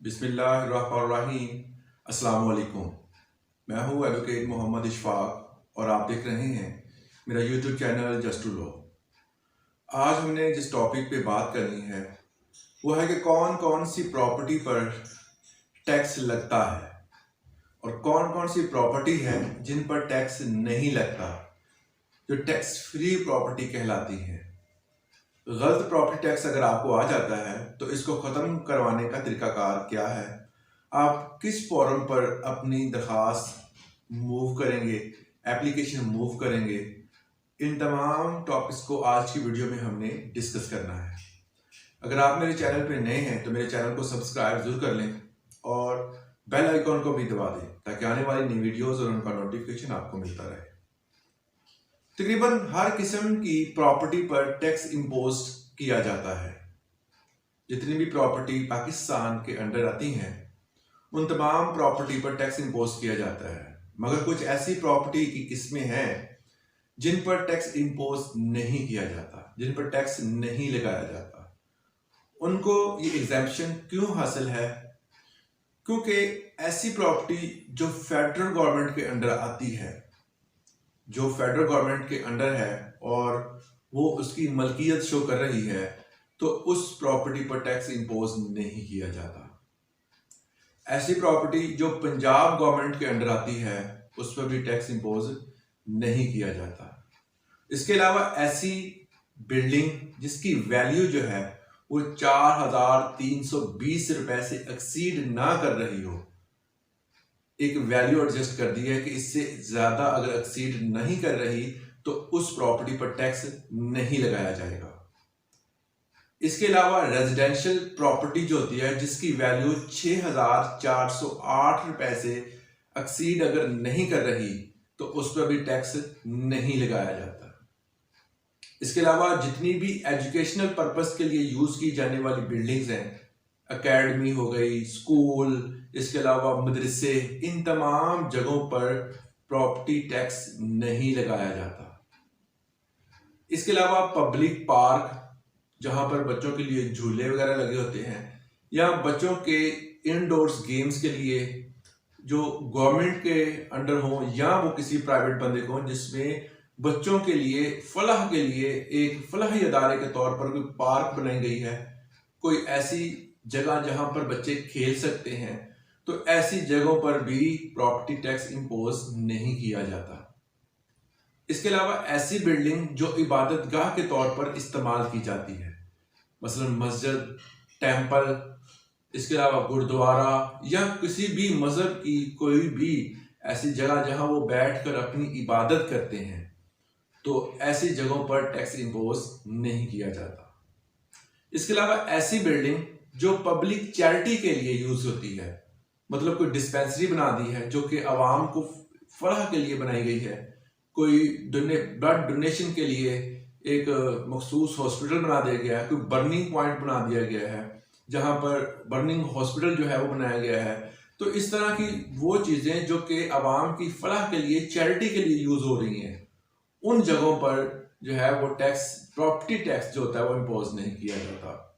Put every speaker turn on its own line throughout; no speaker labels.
बिस्मिल्लाहिर्रहमानिर्रहीम। अस्सलाम वालेकुम। मैं हूँ एडवोकेट मोहम्मद इशफाक और आप देख रहे हैं मेरा YouTube channel just to law. आज हमने जिस टॉपिक पे बात करनी है वो है कि कौन कौन सी प्रॉपर्टी पर टैक्स लगता है और कौन कौन सी प्रॉपर्टी है जिन पर टैक्स नहीं लगता, जो टैक्स फ्री प्रॉपर्टी कहलाती है। गलत प्रॉपर्टी टैक्स अगर आपको आ जाता है तो इसको ख़त्म करवाने का तरीकाकार क्या है, आप किस फॉर्म पर अपनी दरख्वास्त मूव करेंगे, एप्लीकेशन मूव करेंगे, इन तमाम टॉपिक्स को आज की वीडियो में हमने डिस्कस करना है। अगर आप मेरे चैनल पे नए हैं तो मेरे चैनल को सब्सक्राइब जरूर कर लें और बेल आइकॉन को भी दबा दें ताकि आने वाली नई वीडियोस और उनका नोटिफिकेशन आपको मिलता रहे। तकरीबन हर किस्म की प्रॉपर्टी पर टैक्स इम्पोज किया जाता है। जितनी भी प्रॉपर्टी पाकिस्तान के अंडर आती हैं उन तमाम प्रॉपर्टी पर टैक्स इम्पोज किया जाता है, मगर कुछ ऐसी प्रॉपर्टी की किस्में हैं जिन पर टैक्स इम्पोज नहीं किया जाता, जिन पर टैक्स नहीं लगाया जाता। उनको ये एग्जेम्पशन क्यों हासिल है? क्योंकि ऐसी प्रॉपर्टी जो फेडरल गवर्नमेंट के अंडर आती है, जो फेडरल गवर्नमेंट के अंडर है और वो उसकी मलकियत शो कर रही है, तो उस प्रॉपर्टी पर टैक्स इम्पोज नहीं किया जाता। ऐसी प्रॉपर्टी जो पंजाब गवर्नमेंट के अंडर आती है उस पर भी टैक्स इम्पोज नहीं किया जाता। इसके अलावा ऐसी बिल्डिंग जिसकी वैल्यू जो है वो 4,320 रुपए से एक्सीड ना कर रही हो, एक वैल्यू एडजस्ट कर दी है कि इससे ज्यादा अगर एक्सीड नहीं कर रही तो उस प्रॉपर्टी पर टैक्स नहीं लगाया जाएगा। इसके अलावा रेजिडेंशियल प्रॉपर्टी जो होती है जिसकी वैल्यू 6,408 रुपए से एक्सीड अगर नहीं कर रही तो उस पर भी टैक्स नहीं लगाया जाता। इसके अलावा जितनी भी एजुकेशनल पर्पस के लिए यूज की जाने वाली बिल्डिंग्स हैं, एकेडमी हो गई, स्कूल, इसके अलावा मदरसे, इन तमाम जगहों पर प्रॉपर्टी टैक्स नहीं लगाया जाता। इसके अलावा पब्लिक पार्क जहां पर बच्चों के लिए झूले वगैरह लगे होते हैं या बच्चों के इनडोर्स गेम्स के लिए जो गवर्नमेंट के अंडर हो या वो किसी प्राइवेट बंदे को, जिसमें बच्चों के लिए फलाह के लिए एक फलाही अदारे के तौर पर कोई पार्क बनाई गई है, कोई ऐसी जगह जहां पर बच्चे खेल सकते हैं, तो ऐसी जगहों पर भी प्रॉपर्टी टैक्स इम्पोज नहीं किया जाता। इसके अलावा ऐसी बिल्डिंग जो इबादत गाह के तौर पर इस्तेमाल की जाती है, मसलन मस्जिद, टेंपल, इसके अलावा गुरुद्वारा या किसी भी मजहब की कोई भी ऐसी जगह जहां वो बैठकर अपनी इबादत करते हैं, तो ऐसी जगहों पर टैक्स इम्पोज नहीं किया जाता। इसके अलावा ऐसी बिल्डिंग जो पब्लिक चैरिटी के लिए यूज होती है, मतलब कोई डिस्पेंसरी बना दी है जो कि आवाम को फलाह के लिए बनाई गई है, कोई ब्लड डोनेशन के लिए एक मखसूस हॉस्पिटल बना दिया गया है, कोई बर्निंग पॉइंट बना दिया गया है जहां पर बर्निंग हॉस्पिटल जो है वो बनाया गया है, तो इस तरह की वो चीजें जो कि आवाम की फलाह के लिए, चैरिटी के लिए यूज हो रही हैं, उन जगहों पर जो है वो टैक्स, प्रॉपर्टी टैक्स जो होता है वो इम्पोज नहीं किया जाता।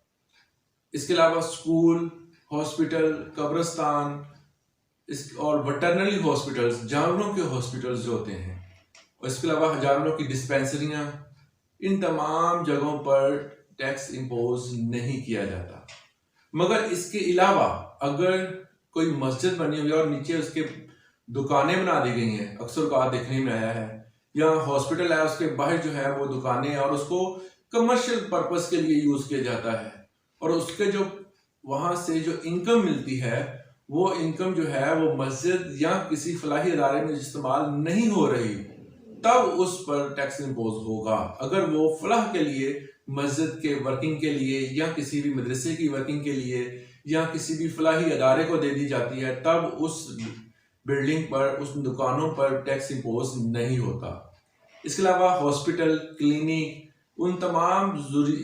इसके अलावा स्कूल, हॉस्पिटल, कब्रिस्तान और वेटरनरी हॉस्पिटल्स, जानवरों के हॉस्पिटल्स जो होते हैं, और इसके अलावा जानवरों की डिस्पेंसरियां, इन तमाम जगहों पर टैक्स इम्पोज नहीं किया जाता। मगर इसके अलावा अगर कोई मस्जिद बनी हुई है और नीचे उसके दुकानें बना दी गई हैं, अक्सर का देखने में आया है, या हॉस्पिटल है उसके बाहर जो है वो दुकानें हैं और उसको कमर्शियल पर्पस के लिए यूज किया जाता है, और उसके जो वहां से जो इनकम मिलती है वो इनकम जो है वो मस्जिद या किसी फलाही अदारे में इस्तेमाल नहीं हो रही, तब उस पर टैक्स इम्पोज होगा। अगर वो फलाह के लिए, मस्जिद के वर्किंग के लिए या किसी भी मदरसे की वर्किंग के लिए या किसी भी फलाही अदारे को दे दी जाती है, तब उस बिल्डिंग पर, उस दुकानों पर टैक्स इम्पोज नहीं होता। इसके अलावा हॉस्पिटल, क्लिनिक, उन तमाम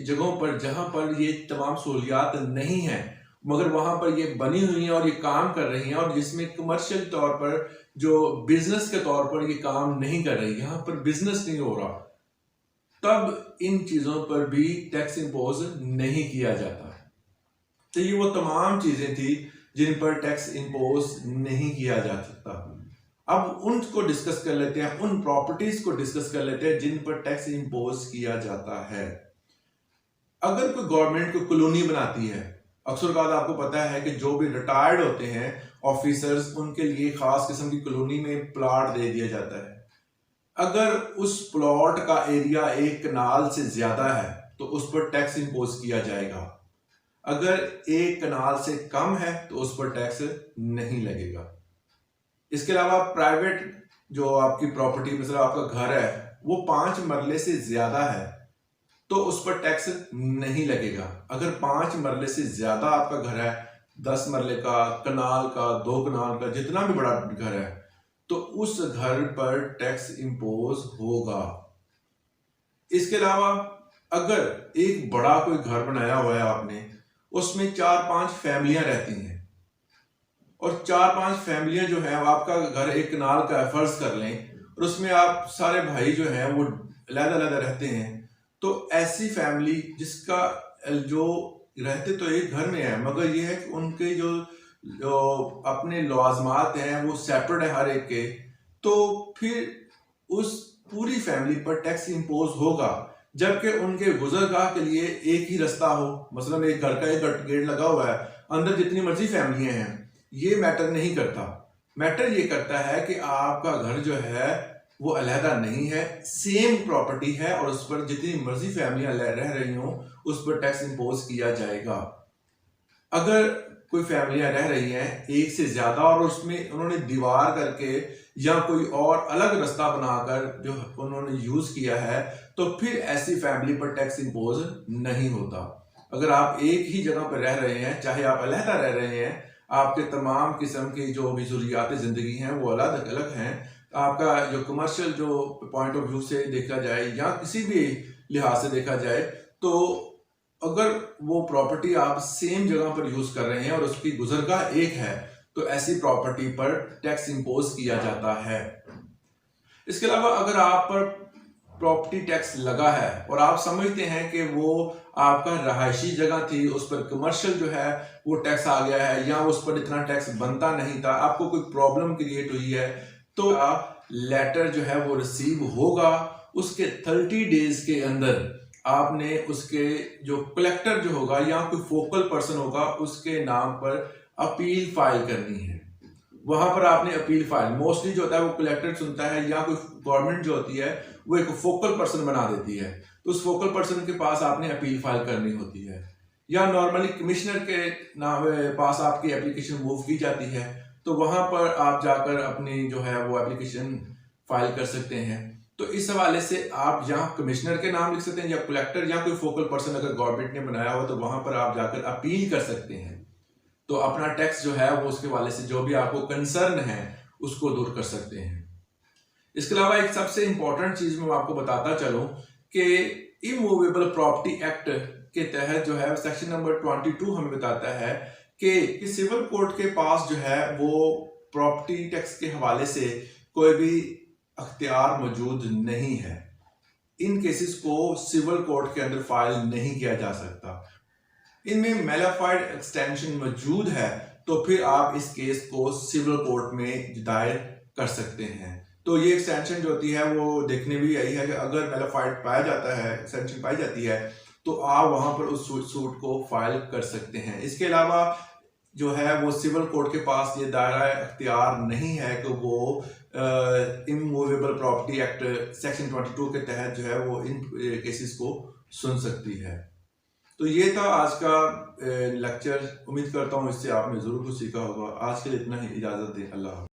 जगहों पर जहां पर ये तमाम सहूलियात नहीं है मगर वहां पर ये बनी हुई हैं और ये काम कर रही हैं, और जिसमें कमर्शियल तौर पर जो बिजनेस के तौर पर ये काम नहीं कर रही, यहां पर बिजनेस नहीं हो रहा, तब इन चीजों पर भी टैक्स इम्पोज नहीं किया जाता। तो ये वो तमाम चीजें थी जिन पर टैक्स इंपोज नहीं किया जा सकता। अब उनको डिस्कस कर लेते हैं, उन प्रॉपर्टीज को डिस्कस कर लेते हैं जिन पर टैक्स इंपोज किया जाता है। अगर कोई गवर्नमेंट कोई कॉलोनी बनाती है, अक्सर बात आपको पता है कि जो भी रिटायर्ड होते हैं ऑफिसर्स, उनके लिए खास किस्म की कॉलोनी में प्लॉट दे दिया जाता है। अगर उस प्लॉट का एरिया एक कनाल से ज्यादा है तो उस पर टैक्स इंपोज किया जाएगा। अगर एक कनाल से कम है तो उस पर टैक्स नहीं लगेगा। इसके अलावा प्राइवेट जो आपकी प्रॉपर्टी, मतलब आपका घर है, वो 5 मरले से ज्यादा है तो उस पर टैक्स नहीं लगेगा। अगर 5 मरले से ज्यादा आपका घर है, 10 मरले का, कनाल का, 2 कनाल का, जितना भी बड़ा घर है, तो उस घर पर टैक्स इंपोज होगा। इसके अलावा अगर एक बड़ा कोई घर बनाया हुआ है आपने, उसमें 4-5 फैमिलियां रहती हैं और 4-5 फैमिलियां जो है, आपका घर एक कनाल का फर्ज कर लें और उसमें आप सारे भाई जो हैं वो अलग-अलग रहते हैं, तो ऐसी फैमिली जिसका जो रहते तो एक घर में है मगर ये है कि उनके जो अपने लवाजमात हैं वो सेपरेट है हर एक के, तो फिर उस पूरी फैमिली पर टैक्स इंपोज होगा। जबकि उनके गुजरगाह के लिए एक ही रास्ता हो, मसलन एक घर का एक गेट लगा हुआ है, अंदर जितनी मर्जी फैमिलियां हैं, ये मैटर नहीं करता। मैटर ये करता है कि आपका घर जो है वो अलहदा नहीं है, सेम प्रॉपर्टी है और उस पर जितनी मर्जी फैमिलियां रह रही हों उस पर टैक्स इंपोज किया जाएगा। अगर कोई फैमिलियां रह रही हैं एक से ज्यादा और उसमें उन्होंने दीवार करके या कोई और अलग रास्ता बनाकर जो उन्होंने यूज किया है, तो फिर ऐसी फैमिली पर टैक्स इंपोज नहीं होता। अगर आप एक ही जगह पर रह रहे हैं, चाहे आप अलहदा रह रहे हैं, आपके तमाम किस्म की जो भी जरूरियात जिंदगी हैं वो अलग अलग हैं, आपका जो कमर्शियल जो पॉइंट ऑफ व्यू से देखा जाए या किसी भी लिहाज से देखा जाए, तो अगर वो प्रॉपर्टी आप सेम जगह पर यूज कर रहे हैं और उसकी गुजरगाह एक है, तो ऐसी प्रॉपर्टी पर टैक्स इंपोज किया जाता है। इसके अलावा अगर आप पर प्रॉपर्टी टैक्स लगा है और आप समझते हैं कि वो आपका रहायशी जगह थी, उस पर कमर्शियल जो है वो टैक्स आ गया है या उस पर इतना टैक्स बनता नहीं था, आपको कोई प्रॉब्लम क्रिएट हुई है, तो लेटर जो है वो रिसीव होगा। उसके 30 डेज के अंदर आपने उसके जो कलेक्टर जो होगा या कोई फोकल पर्सन होगा उसके नाम पर अपील फाइल करनी है। वहां पर आपने अपील फाइल, मोस्टली जो होता है वो कलेक्टर सुनता है या कोई गवर्नमेंट जो होती है वो एक फोकल पर्सन बना देती है, तो उस फोकल पर्सन के पास आपने अपील फाइल करनी होती है। या नॉर्मली कमिश्नर के नाम पास आपकी एप्लीकेशन मूव की जाती है, तो वहां पर आप जाकर अपनी जो है वो एप्लीकेशन फाइल कर सकते हैं। तो इस हवाले से आप यहाँ कमिश्नर के नाम लिख सकते हैं या कलेक्टर या कोई फोकल पर्सन अगर गवर्नमेंट ने बनाया हो तो वहां पर आप जाकर अपील कर सकते हैं, तो अपना टैक्स जो है वो उसके वाले से जो भी आपको कंसर्न है उसको दूर कर सकते हैं। इसके अलावा एक सबसे इंपॉर्टेंट चीज मैं आपको बताता चलूं कि इमूवेबल प्रॉपर्टी एक्ट के तहत जो है सेक्शन नंबर 22 हमें बताता है कि सिविल कोर्ट के पास जो है वो प्रॉपर्टी टैक्स के हवाले से कोई भी अख्तियार मौजूद नहीं है। इन केसेस को सिविल कोर्ट के अंदर फाइल नहीं किया जा सकता। इनमें मेलाफाइड एक्सटेंशन मौजूद है तो फिर आप इस केस को सिविल कोर्ट में दायर कर सकते हैं। तो ये एक्सटेंशन जो होती है वो देखने भी यही है कि अगर मेलाफाइड पाया जाता है, एक्सटेंशन पाई जाती है, तो आप वहां पर उस सूट को फाइल कर सकते हैं। इसके अलावा जो है वो सिविल कोर्ट के पास ये दायरा अख्तियार नहीं है कि वो इमूवेबल प्रॉपर्टी एक्ट सेक्शन 22 के तहत जो है वो इन केसेस को सुन सकती है। तो ये था आज का लेक्चर। उम्मीद करता हूँ इससे आपने जरूर कुछ सीखा होगा। आज के लिए इतना ही, इजाजत दें। अल्लाह।